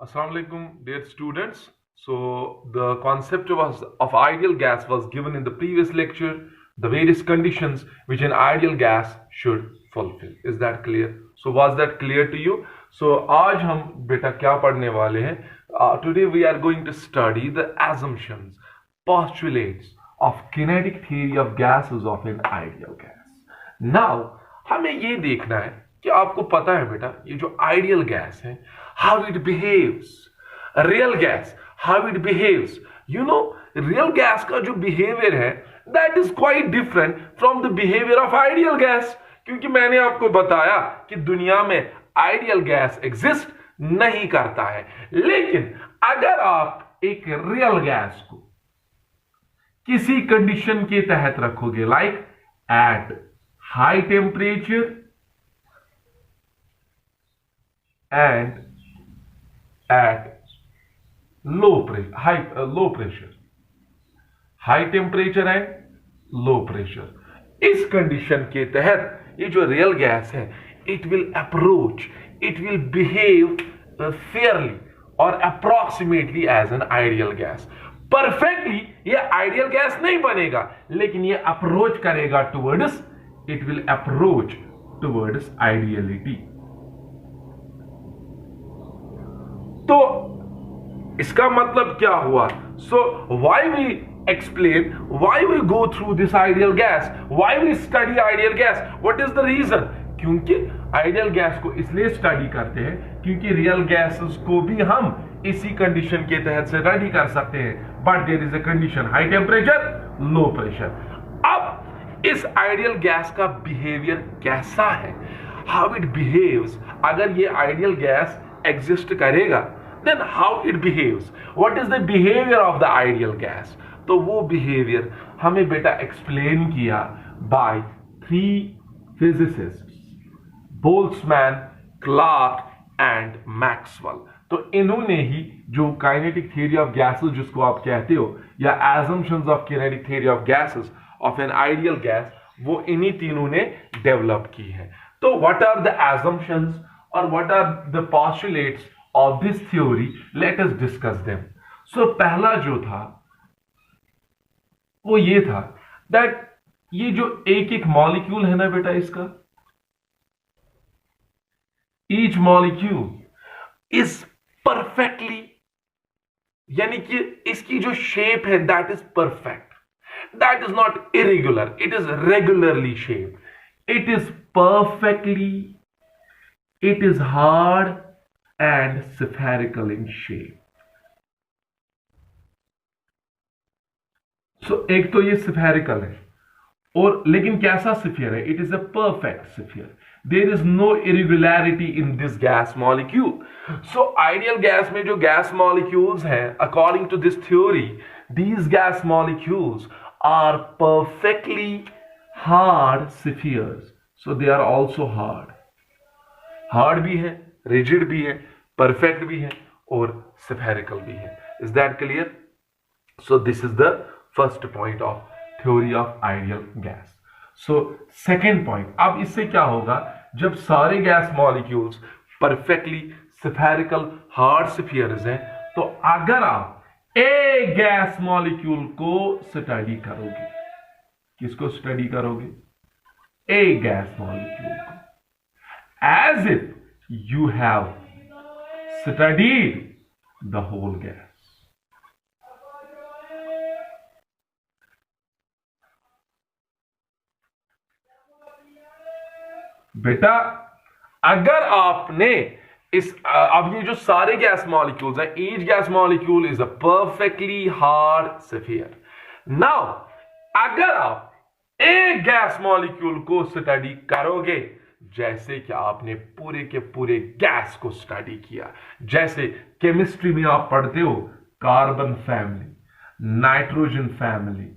Assalamu alaikum, dear students. So the concept of ideal gas was given in the previous lecture, the various conditions which an ideal gas should fulfill. Is that clear? So was that clear to you? So आज हम बेटा क्या पढ़ने वाले हैं? Today we are going to study the assumptions, postulates of kinetic theory of gases of an ideal gas. Now हमें ये देखना है कि आपको पता है बेटा ये जो आइडियल गैस है how it behaves, real gas how it behaves. You know, real gas का जो behavior है that is quite different from the behavior of ideal gas. क्योंकि मैंने आपको बताया कि दुनिया में आइडियल गैस एग्जिस्ट नहीं करता है, लेकिन अगर आप एक रियल गैस को किसी कंडीशन के तहत रखोगे, like at high temperature and at low pressure, high temperature and low pressure, इस कंडीशन के तहत ये जो रियल गैस है it will approach, it will behave fairly और approximately as an ideal gas. Perfectly ये आइडियल गैस नहीं बनेगा, लेकिन ये अप्रोच करेगा towards, it will approach towards ideality. तो इसका मतलब क्या हुआ? So why we explain, why we go through this ideal gas, why we study ideal gas, what is the reason? क्योंकि आइडियल गैस को इसलिए स्टडी करते हैं क्योंकि रियल गैसेस को भी हम इसी कंडीशन के तहत से स्टडी कर सकते हैं, but there is a condition high temperature low pressure. अब इस आइडियल गैस का बिहेवियर कैसा है, हाउ इट बिहेव्स, अगर ये आइडियल गैस एग्जिस्ट करेगा then how it behaves, what is the behavior of the ideal gas. तो वो बिहेवियर हमें बेटा एक्सप्लेन किया by three physicists, Boltzmann, Clerk and Maxwell. तो इन्होंने ही जो काइनेटिक थ्योरी ऑफ गैसेस जिसको आप कहते हो, या assumptions of kinetic theory of gases of an ideal gas, वो इन्हीं तीनों ने डेवलप की है. तो व्हाट आर द एजम्पशंस और what are the postulates of this theory? Let us discuss them. So पहला जो था वो ये था that ये जो एक एक मॉलिक्यूल है ना बेटा, इसका each molecule is perfectly, यानी कि इसकी जो शेप है that is perfect, that is not irregular, it is regularly shaped, it is perfectly, it is hard and spherical in shape. So एक तो ये spherical है, और लेकिन कैसा स्फीयर है? It is a perfect sphere. There is no irregularity in this gas molecule. So ideal gas में जो gas molecules हैं, according to this theory, these gas molecules are perfectly hard spheres. So they are also hard. Hard भी है, rigid भी है, perfect भी है और spherical भी है. Is that clear? So this is the first point of theory of ideal gas. So second point, अब इससे क्या होगा? जब सारे gas molecules perfectly spherical hard spheres हैं, तो अगर आप एक गैस मॉलिक्यूल को स्टडी करोगे, किसको स्टडी करोगे? एक गैस मॉलिक्यूल को, as if you have studied the whole gas. बेटा अगर आपने इस अब ये जो सारे गैस मॉलिक्यूल्स हैं, each gas molecule is a perfectly hard sphere. Now अगर आप एक गैस मॉलिक्यूल को स्टडी करोगे, जैसे कि आपने पूरे के पूरे गैस को स्टडी किया, जैसे केमिस्ट्री में आप पढ़ते हो carbon family, nitrogen family,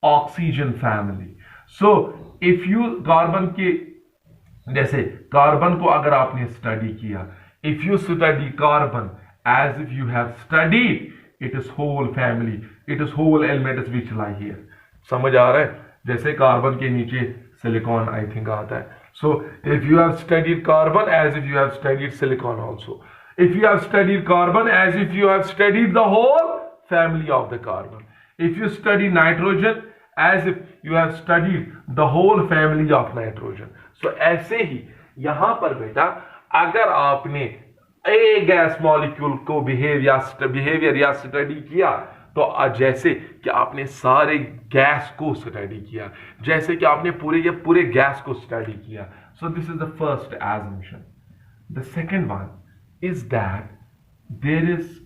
oxygen family. So if you carbon के, जैसे कार्बन को अगर आपने स्टडी किया, if you study carbon as if you have studied it is whole family, it is whole elements which lie here. समझ आ रहा है? जैसे कार्बन के नीचे सिलिकॉन आई थिंक आता है. So if you have studied carbon as if you have studied silicon also. If you have studied carbon, as if you have studied the whole family of the carbon. If you study nitrogen, as if you have studied the whole family of nitrogen. So ऐसे ही यहां पर बेटा अगर आपने ए gas molecule को behaviour या study किया, तो जैसे कि आपने सारे गैस को स्टडी किया, जैसे कि आपने पूरे गैस को स्टडी किया. So this is the first assumption. The second one is that there is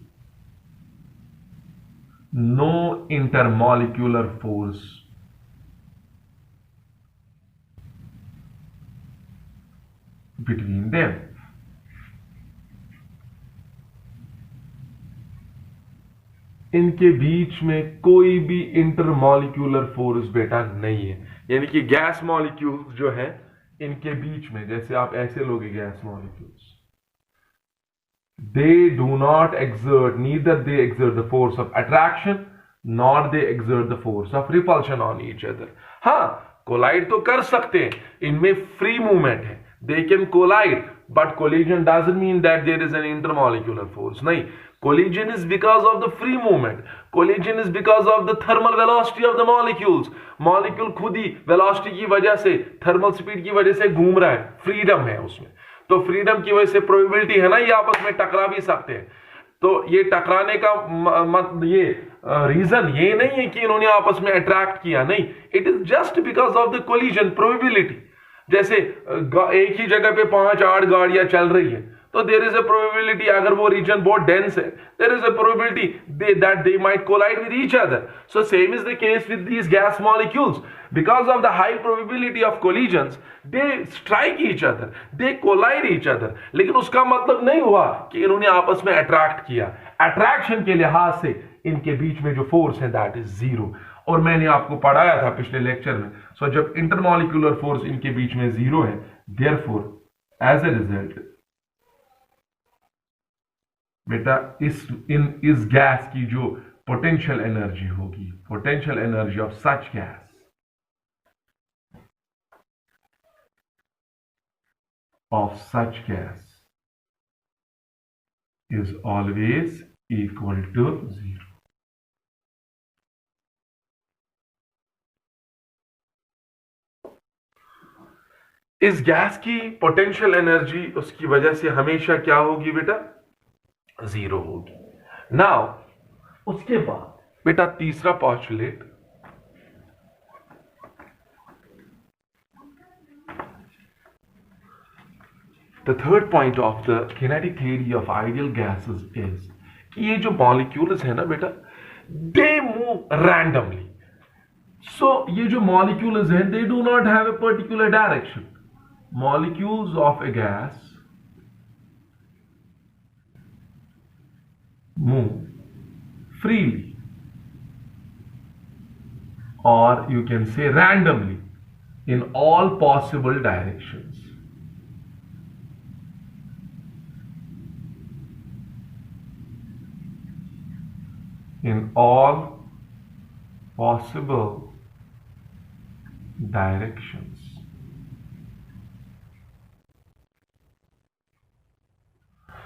no intermolecular force between them. इनके बीच में कोई भी इंटरमॉलिक्यूलर फोर्स बेटा नहीं है. यानी कि गैस मॉलिक्यूल्स जो है इनके बीच में, जैसे आप ऐसे लोगे gas molecules, they do not exert, neither they exert the force of attraction nor they exert the force of repulsion on each other. हाँ, कोलाइड तो कर सकते हैं, इनमें फ्री मूवमेंट है, they can collide, but collision doesn't mean that there is an intermolecular force. नहीं, collision is because of the free movement. Collision is because of the thermal velocity of the molecules. Molecule खुद ही velocity की वजह से, thermal speed की वजह से घूम रहा है, freedom है उसमें. तो फ्रीडम की वजह से प्रोबेबिलिटी है ना, ये आपस में टकरा भी सकते हैं. तो ये टकराने का ये रीजन ये नहीं है कि इन्होंने आपस में अट्रैक्ट किया, नहीं, it is just because of the collision probability. जैसे एक ही जगह पे 5-8 गाड़ियां चल रही है, तो देयर इज अ प्रोबेबिलिटी, अगर वो रीजन बहुत डेंस है, there is a probability that they might collide with each other. So same is the case with these gas molecules. Because of the high probability of collisions, they strike each other, they collide each other. लेकिन उसका मतलब नहीं हुआ कि इन्होंने आपस में attract किया. अट्रैक्शन के लिहाज से इनके बीच में जो फोर्स है दैट इज जीरो. और मैंने आपको पढ़ाया था पिछले लेक्चर में. सो जब इंटरमॉलिक्यूलर फोर्स इनके बीच में जीरो है, देयरफॉर एज ए रिजल्ट बेटा इस गैस की जो पोटेंशियल एनर्जी होगी, potential energy of such gas is always equal to 0. इस गैस की पोटेंशियल एनर्जी उसकी वजह से हमेशा क्या होगी बेटा? 0 होगी. नाउ उसके बाद बेटा तीसरा postulate, the third point of the kinetic theory of ideal gases is कि ये जो molecules है ना बेटा, they move randomly. So ये जो molecules हैं, they do not have a particular direction. Molecules of a gas move freely, or you can say randomly, in all possible directions. In all possible directions.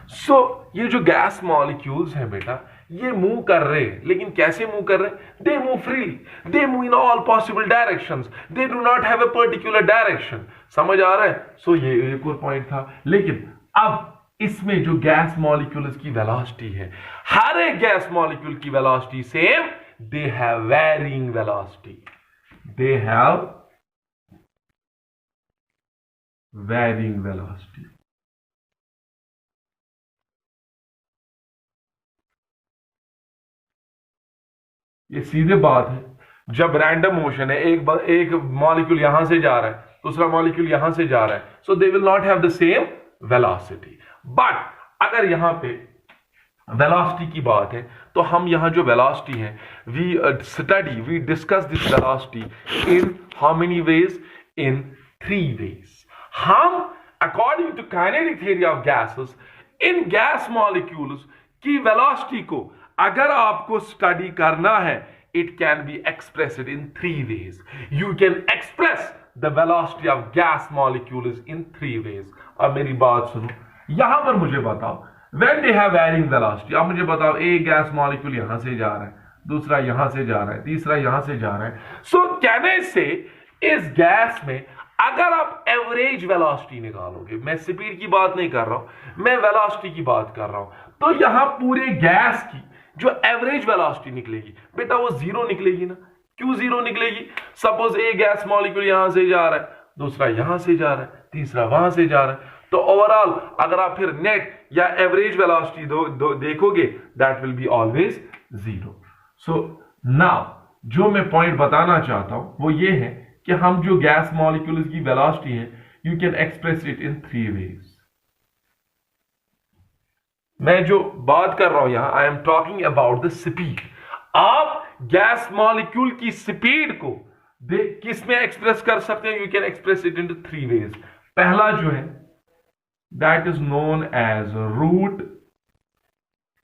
So ये जो gas molecules हैं बेटा, ये move कर रहे हैं, लेकिन कैसे मूव कर रहे हैं? They move freely, they move in all possible directions, they do not have a particular direction. समझ आ रहा है? सो ये एक और पॉइंट था. लेकिन अब इसमें जो गैस मॉलिक्यूल्स की वेलोसिटी है, हर एक गैस मॉलिक्यूल की velocity same, they have varying velocity, they have varying velocity. ये सीधे बात है. जब रैंडम मोशन है, एक मॉलिक्यूल यहां से जा रहा है, दूसरा मॉलिक्यूल यहां से जा रहा है, so they will not have the same velocity. But अगर यहां पे वेलोसिटी की बात है, तो हम यहां जो वेलोसिटी है, we discuss this velocity in how many ways? In 3 ways. हम according to kinetic theory of gases, इन गैस मॉलिक्यूल्स की वेलोसिटी को अगर आपको स्टडी करना है, it can be expressed in 3 ways. You can express the velocity of gas molecules in 3 ways. अब मेरी बात सुनो, यहां पर मुझे बताओ, when they have varying velocity. अब मुझे बताओ, एक गैस मॉलिक्यूल यहां से जा रहा है, दूसरा यहां से जा रहा है, तीसरा यहां से जा रहा है। सो कैन आई से इस गैस में अगर आप एवरेज वेलोसिटी निकालोगे, मैं स्पीड की बात नहीं कर रहा हूं, मैं वेलोसिटी की बात कर रहा हूं, तो यहां पूरे गैस की जो एवरेज वेलोसिटी निकलेगी बेटा वो जीरो निकलेगी ना। क्यों जीरो निकलेगी? सपोज एक गैस मॉलिक्यूल यहां से जा रहा है, दूसरा यहां से जा रहा है, तीसरा वहां से जा रहा है, तो ओवरऑल अगर आप फिर नेट या एवरेज वेलोसिटी देखोगे that will be always zero. So now जो मैं पॉइंट बताना चाहता हूं वो ये है कि हम जो गैस मॉलिक्यूल्स की वेलोसिटी है, you can express it in 3 ways. मैं जो बात कर रहा हूं यहां, I am talking about the speed. आप गैस मॉलिक्यूल की स्पीड को किस में एक्सप्रेस कर सकते हैं? You can express it in 3 ways. पहला जो है that is known as root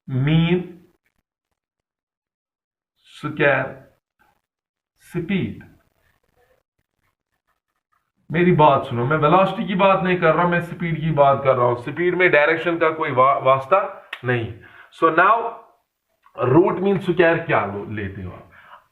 mean square speed. मेरी बात सुनो, मैं वेलोसिटी की बात नहीं कर रहा हूं, मैं स्पीड की बात कर रहा हूं। स्पीड में डायरेक्शन का कोई वास्ता नहीं। So now root mean square क्या लेते हो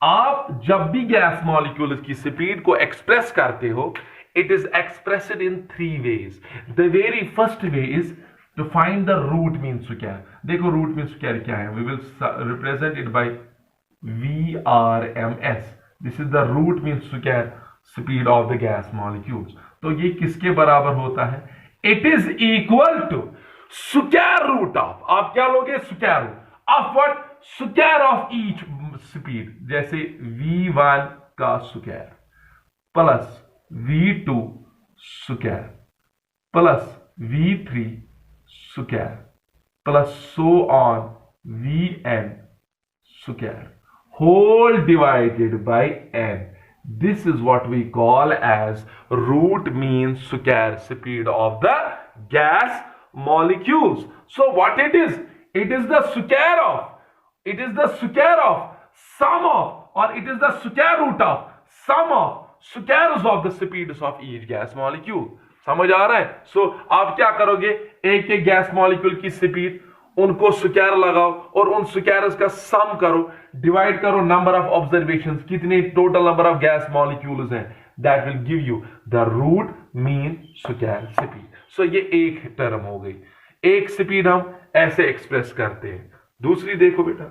आप जब भी गैस मॉलिक्यूल की स्पीड को एक्सप्रेस करते हो, it is expressed in 3 ways. The very first way is to find the root mean square. देखो रूट मीन स्क्वायर क्या है, we will represent it by VRMS। This is the root mean square speed of the gas molecules. तो ये किसके बराबर होता है? It is equal to square root of, आप क्या लोगे? Square root of what? Square of each speed. जैसे V1 का square plus V2 square plus V3 square plus so on Vn square whole divided by n. This is what we call as root mean square speed of the gas molecules. So what it is? It is the square of, it is the square of sum of, or it is the square root of sum of squares of the speeds of each gas molecule. समझ आ रहा है? So आप क्या करोगे, एक एक gas molecule की स्पीड, उनको स्क्वायर लगाओ और उन स्क्वायर्स का सम करो, डिवाइड करो नंबर ऑफ ऑब्जर्वेशंस, कितने total number of gas molecules हैं, that will give you the root mean square speed. So ये एक टर्म हो गई, एक स्पीड हम ऐसे एक्सप्रेस करते हैं। दूसरी देखो बेटा,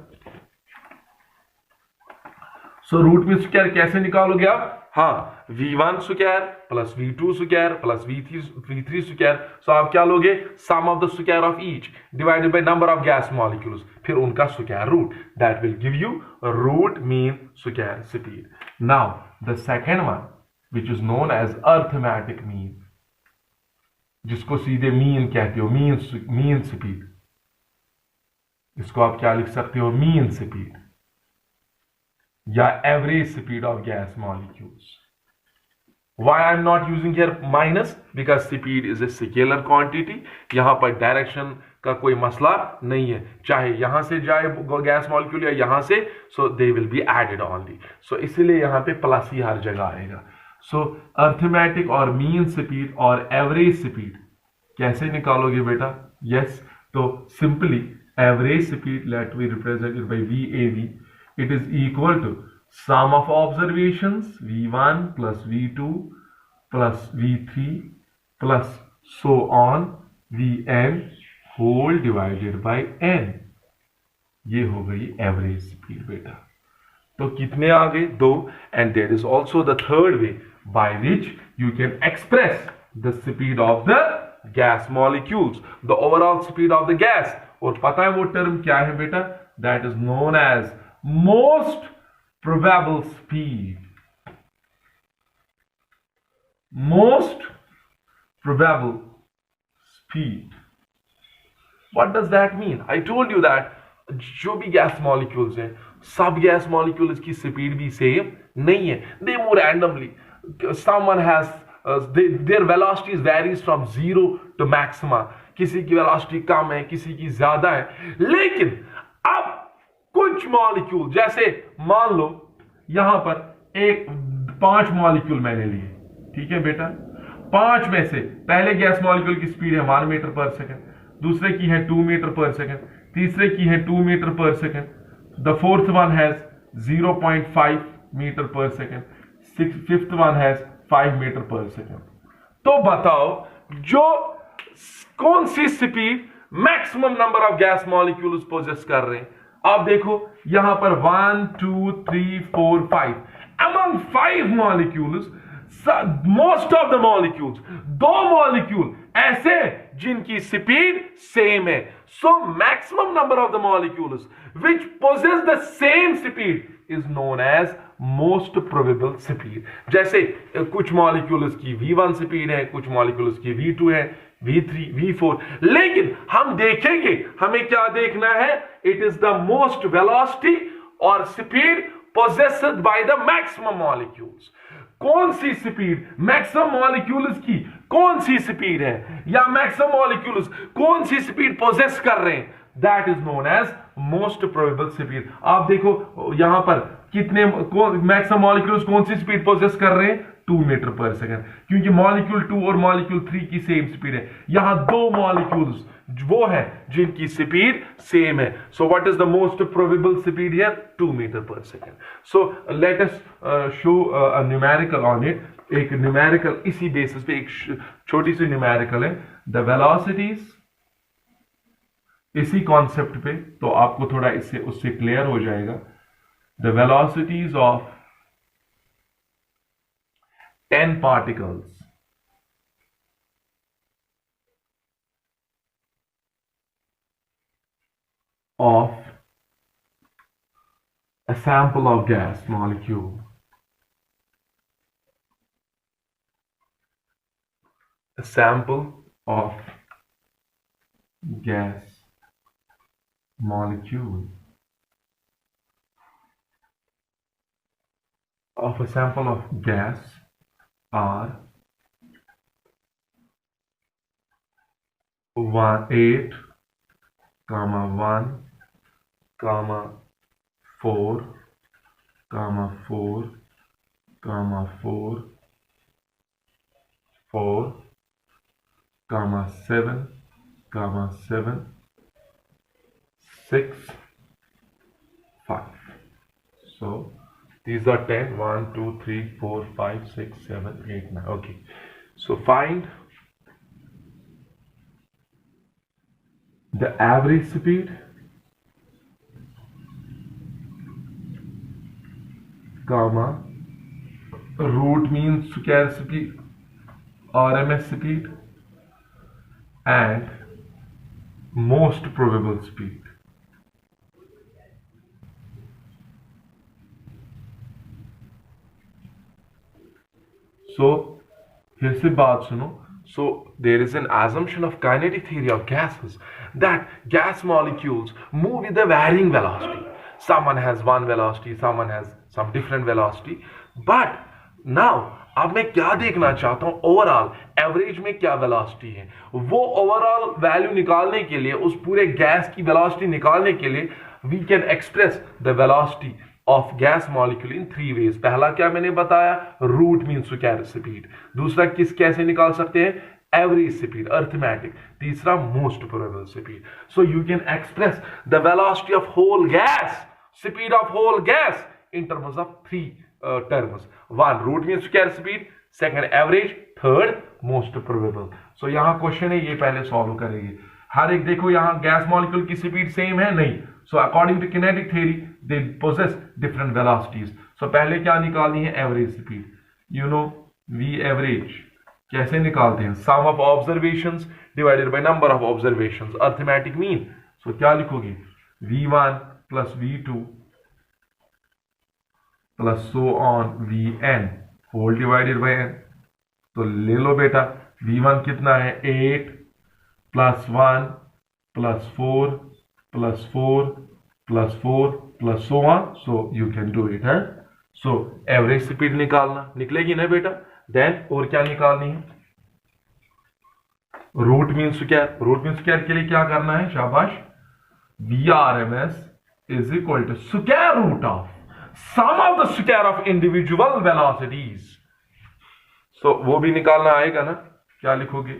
सो रूट मीन स्क्वायर कैसे निकालोगे आप? हाँ, V1 square plus V2 square plus V3 square. So आप क्या लोगे? Sum of the square of each divided by number of gas molecules, फिर उनका square root, that will give you root mean square speed. Now the second one which is known as arithmetic mean, जिसको सीधे mean कहते हो, mean speed. इसको आप क्या लिख सकते हो? मीन स्पीड या average speed of gas molecules. Why I am not using here minus? Because speed is a scalar quantity. यहां पर डायरेक्शन का कोई मसला नहीं है, चाहे यहां से जाए गैस मॉलिक्यूल या यहां से, so they will be added only. So इसीलिए यहां पे प्लस ही हर जगह आएगा। सो अर्थमेटिक और मीन स्पीड और एवरेज स्पीड कैसे निकालोगे बेटा? यस, तो simply average speed let we represent it by VAV। It is equal to sum of observations V1 plus V2 plus V3 plus so on Vn whole divided by n। ये हो गई average speed बेटा। तो कितने आ गए? 2। And there is also the third way by which you can express the speed of the gas molecules, the overall speed of the gas. और पता है वो टर्म क्या है बेटा? That is known as most probable speed। most probable speed, what does that mean? I told you that जो भी gas molecules हैं, सब गैस मॉलिक्यूल्स की स्पीड भी सेम नहीं है, they move randomly। someone has their velocities varies from 0 to maxima। किसी की वेलोसिटी कम है, किसी की ज्यादा है। लेकिन अब कुछ मॉलिक्यूल, जैसे मान लो यहां पर 5 मॉलिक्यूल मैंने लिए, ठीक है बेटा? 5 में से पहले गैस मॉलिक्यूल की स्पीड है 1 मीटर पर सेकेंड, दूसरे की है 2 मीटर पर सेकेंड, तीसरे की है 2 meter per second, the fourth one has 0.5 meter per second, fifth one has 5 meter per second. तो बताओ जो कौन सी speed maximum number of gas molecules possess कर रहे हैं। आप देखो यहां पर 1 2 3 4 5 among 5 molecules, most of the molecules, 2 molecule ऐसे जिनकी स्पीड सेम है। So maximum number of the molecules which possess the same speed is known as most probable speed। जैसे कुछ मॉलिक्यूल्स की v1 स्पीड है, कुछ मॉलिक्यूल्स की v2 है, v3 v4, लेकिन हम देखेंगे, हमें क्या देखना है, it is the most velocity और speed possessed by the maximum molecules। कौन सी स्पीड मैक्सिमम मॉलिक्यूल्स की कौन सी स्पीड है, या मैक्सिमम मॉलिक्यूल्स कौन सी स्पीड पोजेस कर रहे हैं, that is known as most probable speed. आप देखो यहां पर कितने मैक्सिमम मॉलिक्यूल्स कौन सी स्पीड पोजेस कर रहे हैं, 2 मीटर पर सेकेंड, क्योंकि मॉलिक्यूल 2 और मॉलिक्यूल 3 की सेम स्पीड है। यहां 2 मॉलिक्यूल्स वो है जिनकी स्पीड सेम है। So what is the most probable speed here, 2 meter per second. So let us show a numerical on it. एक न्यूमेरिकल इसी बेसिस पे एक छोटी सी न्यूमेरिकल है, द वेलोसिटीज, इसी कॉन्सेप्ट पे, तो आपको थोड़ा इससे उससे क्लियर हो जाएगा। The velocities of 10 particles of a sample of gas molecule, a sample of gas molecule, of a sample of gas are 8, 1, 4, 4, 4, 4, 7, 7, 6, 5. So these are 10, 1, 2, 3, 4, 5, 6, 7, 8, 9. Okay. So find the average speed, comma, root mean square speed, RMS speed, and most probable speed. So फिर से बात सुनो। So there is an assumption of kinetic theory of gases that gas molecules move with a varying velocity. Someone has one velocity, someone has some different velocity. But now अब मैं क्या देखना चाहता हूं, ओवरऑल एवरेज में क्या velocity है। वो ओवरऑल वैल्यू निकालने के लिए, उस पूरे गैस की वेलोसिटी निकालने के लिए, we can express the velocity of gas molecule in 3 ways. पहला क्या मैंने बताया, रूट मीन स्क्वायर स्पीड। दूसरा कैसे निकाल सकते हैं, एवरेज स्पीड, अर्थमेटिक। तीसरा most probable speed. So you can express the velocity of whole gas, speed of whole gas in terms of 3 terms. 1 root mean square speed, second average, third most probable. So यहां question है, ये पहले solve करेंगे। हर एक देखो यहां gas molecule की स्पीड सेम है नहीं। So according to kinetic theory they possess different velocities. So पहले क्या निकालनी है, average speed. You know we average कैसे निकालते हैं, sum of observations divided by number of observations, arithmetic mean. So क्या लिखोगे, v1 plus v2 plus so on Vn whole divided by n। तो ले लो बेटा, v1 कितना है, 8 plus 1 plus 4 plus 4 plus 4 plus so on. So you can do it है। So average speed निकालना, निकलेगी ना बेटा। देन और क्या निकालनी है, root mean square. Root mean square के लिए क्या करना है, शाबाश, Vrms is equal to square root of sum of the square of individual velocities. So वो भी निकालना आएगा ना। क्या लिखोगे,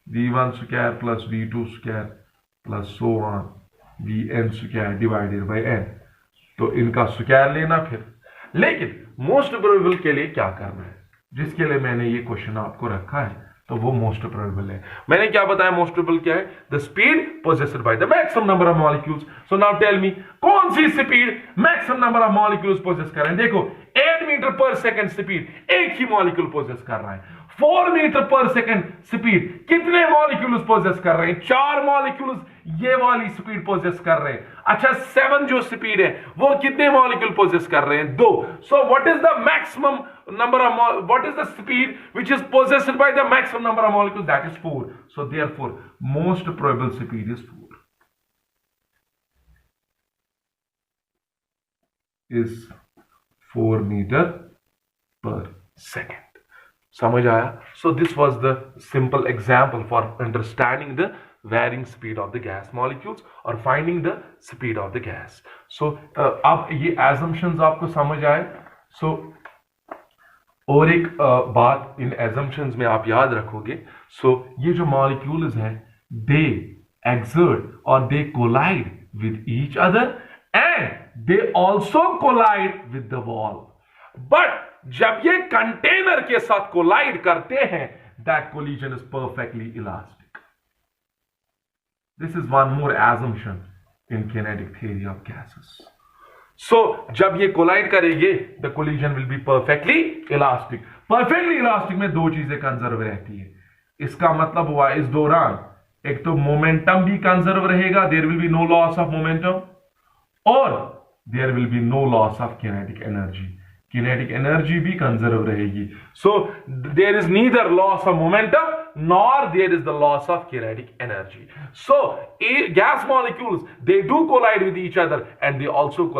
v1 square plus v2 square plus so on Vn square divided by n। तो इनका स्क्वायर लेना फिर। लेकिन मोस्ट प्रोबेबल के लिए क्या करना है, जिसके लिए मैंने ये क्वेश्चन आपको रखा है, तो वो मोस्ट प्रोबेबल है। मैंने क्या बताया मोस्ट प्रोबेबल क्या है? The speed possessed by the maximum number of molecules. So now tell me, कौन सी speed maximum number of molecules possess कर रहे हैं? देखो 8 मीटर पर सेकंड स्पीड एक ही मॉलिक्यूल पोजेस कर रहा है। 4 मीटर पर सेकंड स्पीड कितने मॉलिक्यूल्स पोजेस कर रहे हैं? 4 मॉलिक्यूल्स ये वाली स्पीड पोजेस कर रहे हैं। अच्छा 7 जो स्पीड है वो कितने मॉलिक्यूल पोजेस कर रहे हैं? 2। सो what is the maximum number of what is the speed which is possessed by the maximum number of molecules? That is 4. So therefore most probable speed is 4, is 4 meter per second. समझ आया? So this was the simple example for understanding the varying speed of the gas molecules or finding the speed of the gas. So अब ये assumptions आपको समझ आए? So और एक बात इन एजम्पशंस में आप याद रखोगे, सो ये जो मॉलिक्यूल्स हैं दे एक्सर्ट और they collide with each other and they also collide with the wall. But जब ये कंटेनर के साथ कोलाइड करते हैं, that collision is perfectly elastic. This is one more assumption in kinetic theory of gases. So जब ये collide करेंगे the collision will be perfectly elastic. Perfectly elastic में दो चीजें कंजर्व रहती है। इसका मतलब हुआ इस दौरान एक तो मोमेंटम भी कंजर्व रहेगा, there will be no loss of momentum, और there will be no loss of kinetic energy. Kinetic energy भी कंजर्व रहेगी। So there is neither loss of momentum nor there is the loss of kinetic energy. So gas molecules, they do collide with each other and they also collide